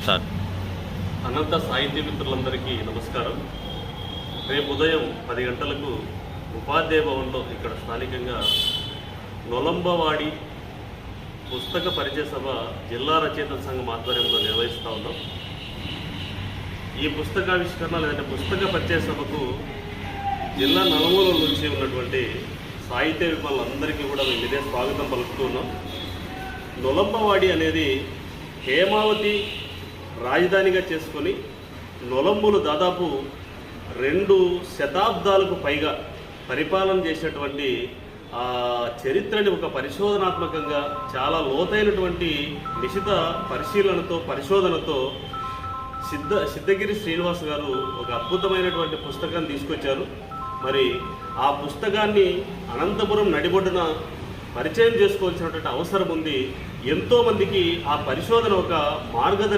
Sir. అనంత సాహితీ మిత్రులందరికీ నమస్కారం. రేపు ఉదయం 10 గంటలకు ఉపాధ్యాయ భవన్లో ఇక్కడ స్థానికంగా నొలంబవాడి పుస్తక పరిచయ సభ జిల్లా రచయితల సంఘం ఆధ్వర్యంలో నిర్వహిస్తూ ఉన్నాం. ఈ పుస్తకావిష్కరణ లేదంటే పుస్తక పరిచయ సభకు జిల్లా నలుమూలల నుంచి ఉన్నటువంటి సాహిత్య విమలందరికీ కూడా మేము ఇదే స్వాగతం పలుకుతూ ఉన్నాం. నొలంబవాడి అనేది హేమావతి రాజధానిగా చేసుకొని నొలంబులు దాదాపు 2 శతాబ్దాలకు పైగా పరిపాలన చేసినటువంటి చరిత్రని ఒక పరిశోధనాత్మకంగా చాలా లోతైనటువంటి నిశిత పరిశోధనతో సిద్ధగిరి శ్రీనివాస్ గారు ఒక అద్భుతమైనటువంటి పుస్తకాన్ని తీసుకొచ్చారు. మరి ఆ పుస్తకాన్ని అనంతపురం నడిబొడ్డున పరిచయం చేసుకోవాల్సినటువంటి అవసరం ఉంది. ఎంతోమందికి ఆ పరిశోధన ఒక మార్గదర్శి